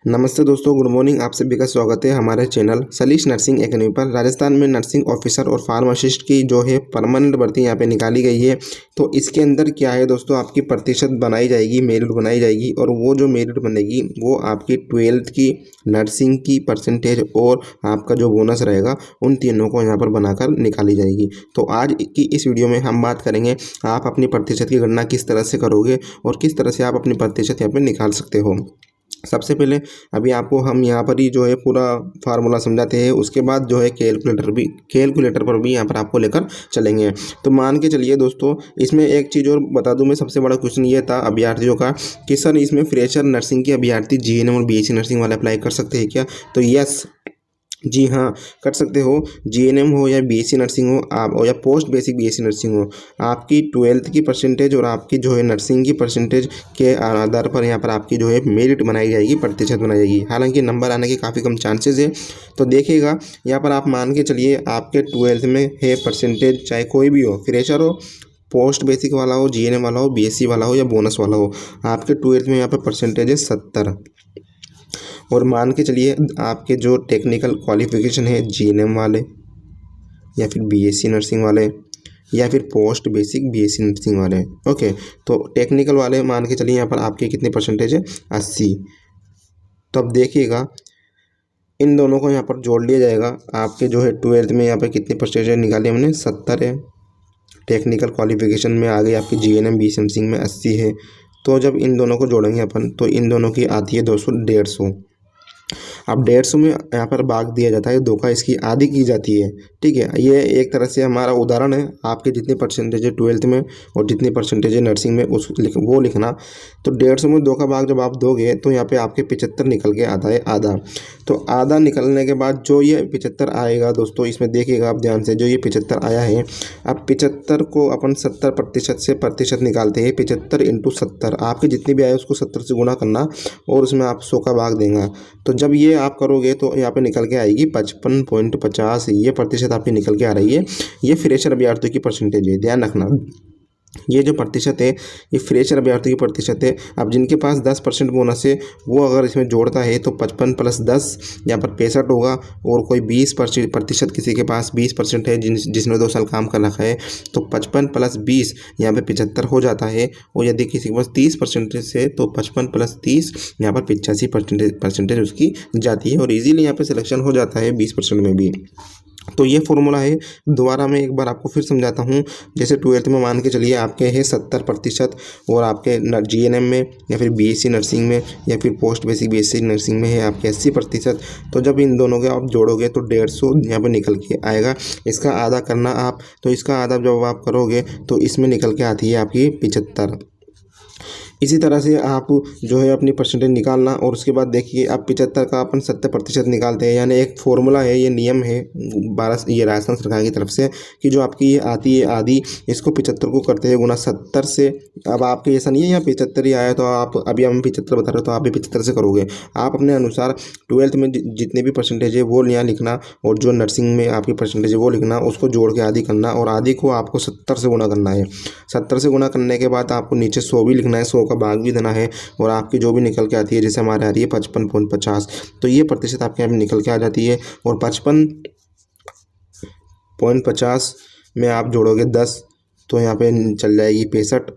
नमस्ते दोस्तों, good morning. आप सभी का स्वागत है हमारे चैनल सलीश नर्सिंग एकेडमी पर। राजस्थान में नर्सिंग ऑफिसर और फार्मासिस्ट की जो है परमानेंट भर्ती यहाँ पे निकाली गई है। तो इसके अंदर क्या है दोस्तों, आपकी प्रतिशत बनाई जाएगी, मेरिट बनाई जाएगी और वो जो मेरिट बनेगी वो आपकी 12th की नर्सिंग की परसेंटेज और आपका जो बोनस रहेगा उन तीनों को यहाँ पर बनाकर निकाली जाएगी। तो आज की इस वीडियो में हम बात करेंगे आप अपनी प्रतिशत की गणना किस तरह से करोगे और किस तरह से आप अपनी प्रतिशत यहाँ पर निकाल सकते हो। सबसे पहले अभी आपको हम यहाँ पर ही जो है पूरा फार्मूला समझाते हैं, उसके बाद जो है कैलकुलेटर पर भी यहाँ पर आपको लेकर चलेंगे। तो मान के चलिए दोस्तों, इसमें एक चीज़ और बता दूं मैं, सबसे बड़ा क्वेश्चन ये था अभ्यर्थियों का कि सर इसमें फ्रेशर नर्सिंग के अभ्यर्थी जीएनएम और बीएससी नर्सिंग वाले अप्लाई कर सकते हैं क्या? तो यस, जी हाँ, कर सकते हो। जीएनएम हो या बीएससी नर्सिंग हो आप, या पोस्ट बेसिक बीएससी नर्सिंग हो, आपकी 12th की परसेंटेज और आपकी जो है नर्सिंग की परसेंटेज के आधार पर यहाँ पर आपकी जो है मेरिट बनाई जाएगी, प्रतिशत बनाई जाएगी। हालांकि नंबर आने के काफ़ी कम चांसेस है। तो देखिएगा यहाँ पर आप मान के चलिए आपके 12th में है परसेंटेज, चाहे कोई भी हो, फ्रेशर हो, पोस्ट बेसिक वाला हो, जीएनएम वाला हो, बीएससी वाला हो या बोनस वाला हो, आपके 12th में यहाँ पर परसेंटेज है 70। और मान के चलिए आपके जो टेक्निकल क्वालिफिकेशन है जीएनएम वाले या फिर बीएससी नर्सिंग वाले या फिर पोस्ट बेसिक बीएससी नर्सिंग वाले, ओके। तो टेक्निकल वाले मान के चलिए यहाँ पर आपके कितने परसेंटेज है, 80। तो अब देखिएगा इन दोनों को यहाँ पर जोड़ लिया जाएगा। आपके जो है 12th में यहाँ पर कितने परसेंटेज निकाले हमने, 70 है। टेक्निकल क्वालिफिकेशन में आ गई आपकी जीएनएम बीएससी नर्सिंग में 80 है। तो जब इन दोनों को जोड़ेंगे अपन तो इन दोनों की आती है 200, 150। अब 150 में यहाँ पर भाग दिया जाता है, 2 का इसकी आधी की जाती है, ठीक है। ये एक तरह से हमारा उदाहरण है। आपके जितनी परसेंटेज है 12th में और जितनी परसेंटेज है नर्सिंग में वो लिखना। तो 150 में 2 का भाग जब आप दोगे तो यहाँ पे आपके 75 निकल के आता है, आधा। तो आधा निकलने के बाद जो ये 75 आएगा दोस्तों, इसमें देखिएगा आप ध्यान से, जो ये 75 आया है, अब 75 को अपन 70% से प्रतिशत निकालते हैं। 75 × 70, आपके जितनी भी आए उसको 70 से गुणा करना और उसमें आप 100 का भाग देंगे। तो जब ये आप करोगे तो यहाँ पे निकल के आएगी 55.50। ये प्रतिशत आपकी निकल के आ रही है। ये फ्रेशर अभ्यर्थियों की परसेंटेज है, ध्यान रखना। ये जो प्रतिशत है ये फ्रेशर अभ्यर्थी की प्रतिशत है। अब जिनके पास 10% बोनस है वो अगर इसमें जोड़ता है तो 55 + 10 यहाँ पर 65 होगा। और कोई 20% किसी के पास 20% है जिसने 2 साल काम कर रखा है, तो 55 + 20 यहाँ पे 75 हो जाता है। और यदि किसी के पास 30% से तो 55 + 30 यहाँ पर 85% उसकी जाती है और इजीली यहाँ पे सिलेक्शन हो जाता है 20% में भी। तो ये फॉर्मूला है। दोबारा मैं एक बार आपको फिर समझाता हूँ। जैसे 12th में मान के चलिए आपके है 70% और आपके जीएनएम में या फिर बीएससी नर्सिंग में या फिर पोस्ट बेसिक बीएससी नर्सिंग में है आपके 80%। तो जब इन दोनों के आप जोड़ोगे तो 150 यहाँ पर निकल के आएगा। इसका आधा करना आप, तो इसका आधा जब आप करोगे तो इसमें निकल के आती है आपकी 75। इसी तरह से आप जो है अपनी परसेंटेज निकालना और उसके बाद देखिए आप 75 का अपन 70% निकालते हैं। यानी एक फॉर्मूला है, ये नियम है ये राजस्थान सरकार की तरफ से कि जो आपकी ये आती है आधी, इसको 75 को करते हैं गुना 70 से। अब आपके ऐसा नहीं है यहाँ 75 ही आया तो आप, अभी हम 75 बता रहे हो तो आप भी 75 से करोगे। आप अपने अनुसार 12th में जितने भी परसेंटेज है वो यहाँ लिखना और जो नर्सिंग में आपकी परसेंटेज है वो लिखना, उसको जोड़ के आधी करना और आधी को आपको 70 से गुना करना है। 70 से गुना करने के बाद आपको नीचे 100 भी लिखना है, 100 का भाग भी देना है और आपकी जो भी निकल के आती है, जैसे हमारे आ रही है 55.50, तो ये प्रतिशत आपके यहाँ निकल के आ जाती है। और 55.50 में आप जोड़ोगे 10 तो यहाँ पे चल जाएगी 65।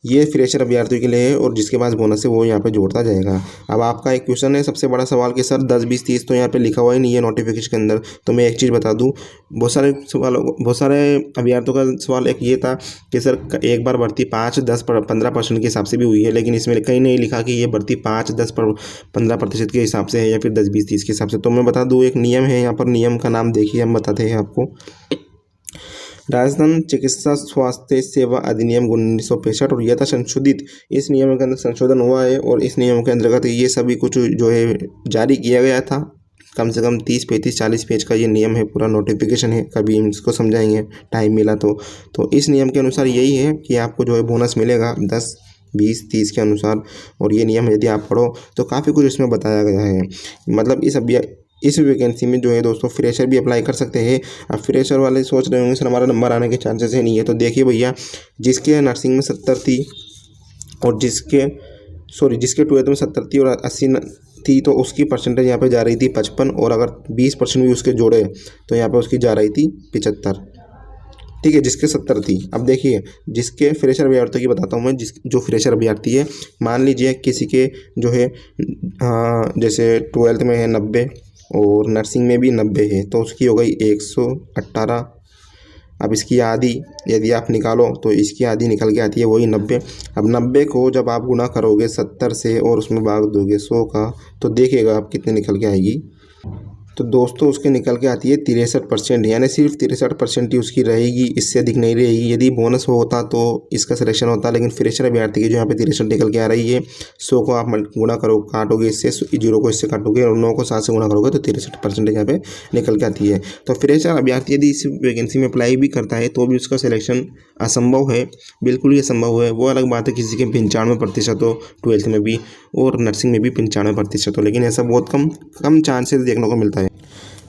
ये फ्रेशर अभ्यर्थियों के लिए है और जिसके पास बोनस है वो यहाँ पे जोड़ता जाएगा। अब आपका एक क्वेश्चन है सबसे बड़ा सवाल कि सर 10, 20, 30 तो यहाँ पे लिखा हुआ ही नहीं है नोटिफिकेशन के अंदर। तो मैं एक चीज़ बता दूँ, बहुत सारे अभ्यर्थियों का सवाल एक ये था कि सर एक बार भर्ती 5, 10, 15% के हिसाब से भी हुई है, लेकिन इसमें कहीं नहीं लिखा कि ये भर्ती 5, 10, 15% के हिसाब से है या फिर 10, 20, 30 के हिसाब से। तो मैं बता दूँ एक नियम है यहाँ पर, नियम का नाम देखिए, हम बताते हैं आपको। राजस्थान चिकित्सा स्वास्थ्य सेवा अधिनियम 1965 और यथा संशोधित, इस नियम के अंदर संशोधन हुआ है और इस नियम के अंतर्गत ये सभी कुछ जो है जारी किया गया था। कम से कम 30, 35, 40 पेज का ये नियम है, पूरा नोटिफिकेशन है। कभी हम इसको समझाएंगे टाइम मिला तो इस नियम के अनुसार यही है कि आपको जो है बोनस मिलेगा 10, 20, 30 के अनुसार। और ये नियम यदि आप पढ़ो तो काफ़ी कुछ इसमें बताया गया है। मतलब इस वैकेंसी में जो है दोस्तों फ्रेशर भी अप्लाई कर सकते हैं। अब फ्रेशर वाले सोच रहे होंगे सर हमारा नंबर आने के चांसेस है नहीं है। तो देखिए भैया, जिसके नर्सिंग में 70 थी और जिसके सॉरी जिसके 12th में 70 थी और 80 थी तो उसकी परसेंटेज यहाँ पे जा रही थी 55, और अगर 20% भी उसके जोड़े तो यहाँ पे उसकी जा रही थी 75। ठीक है, जिसके 70 थी। अब देखिए जिसके फ्रेशर अभ्यर्थियों की बताता हूँ मैं, जो फ्रेशर अभ्यर्थी है, मान लीजिए किसी के जो है जैसे 12th में है 90 और नर्सिंग में भी 90 है, तो उसकी हो गई 118। अब इसकी आधी यदि आप निकालो तो इसकी आधी निकल के आती है वही 90। अब 90 को जब आप गुना करोगे 70 से और उसमें भाग दोगे 100 का, तो देखिएगा आप कितने निकल के आएगी। तो दोस्तों उसके निकल के आती है 63%, यानी सिर्फ 63% ही उसकी रहेगी, इससे अधिक नहीं रहेगी। यदि बोनस होता तो इसका सिलेक्शन होता, लेकिन फ्रेशर अभ्यर्थी की जो यहाँ पे 63 निकल के आ रही है, 100 को आप गुणा करो, काटोगे इससे, 0 को इससे काटोगे और 9 को 7 से गुणा करोगे तो 63% यहाँ पे निकल के आती है। तो फ्रेशर अभ्यर्थी यदि इस वैकेंसी में अप्लाई भी करता है तो भी उसका सिलेक्शन असंभव है, बिल्कुल ही असंभव है। वो अलग बात है किसी के 95% हो 12th में भी और नर्सिंग में भी 95% हो, लेकिन ऐसा बहुत कम चांसेस देखने को मिलता है।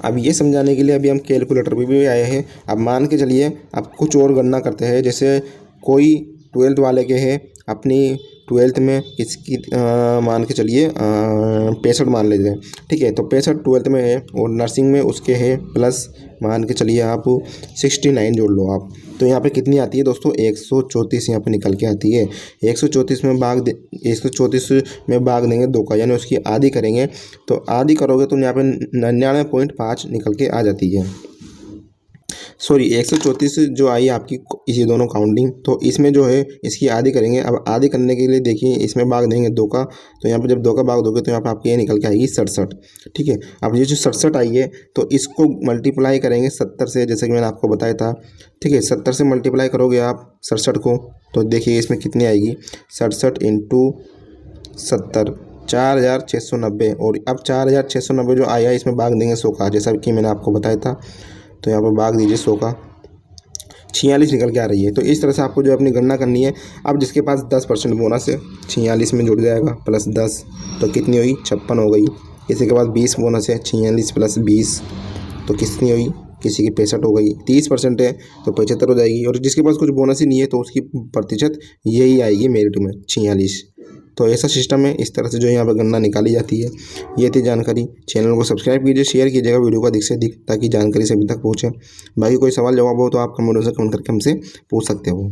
अब ये समझाने के लिए अभी हम कैलकुलेटर भी आए हैं। अब मान के चलिए अब कुछ और गणना करते हैं, जैसे कोई 12th वाले के हैं अपनी 12th में इसकी मान के चलिए 65 मान लीजिए, ठीक है। तो 65 12th में है और नर्सिंग में उसके है प्लस मान के चलिए आप 69 जोड़ लो आप, तो यहाँ पे कितनी आती है दोस्तों 134 यहाँ पे निकल के आती है। 134 में भाग देंगे 2 का, यानी उसकी आधी करेंगे, तो आधी करोगे तो यहाँ पे 99.5 निकल के आ जाती है। सॉरी 134 जो आई आपकी ये दोनों काउंटिंग, तो इसमें जो है इसकी आधी करेंगे। अब आधी करने के लिए देखिए इसमें भाग देंगे 2 का, तो यहाँ पे जब 2 का भाग दोगे तो यहाँ पे आपकी ये निकल के आएगी 67। ठीक है, अब ये जो 67 आई है तो इसको मल्टीप्लाई करेंगे 70 से, जैसे कि मैंने आपको बताया था। ठीक है, 70 से मल्टीप्लाई करोगे आप 67 को, तो देखिए इसमें कितनी आएगी 67 इंटू 70 4690, और अब 4690 जो आया इसमें भाग देंगे 100 का, जैसा कि मैंने आपको बताया था। तो यहाँ पर भाग दीजिए 100 का, 46 निकल के आ रही है। तो इस तरह से आपको जो अपनी गणना करनी है। अब जिसके पास 10% बोनस है 46 में जुड़ जाएगा प्लस 10, तो कितनी हुई 56 हो गई। किसी के पास 20 बोनस है 46 प्लस 20 तो कितनी हुई, किसी की 65 हो गई। 30% है तो 75 हो जाएगी, और जिसके पास कुछ बोनस ही नहीं है तो उसकी प्रतिशत यही आएगी मेरिट में 46। तो ऐसा सिस्टम है, इस तरह से जो यहाँ पर गणना निकाली जाती है। ये थी जानकारी। चैनल को सब्सक्राइब कीजिए, शेयर कीजिएगा वीडियो को अधिक से अधिक, ताकि जानकारी सभी तक पहुँचे। बाकी कोई सवाल जवाब हो तो आप कमेंट करके हमसे पूछ सकते हो।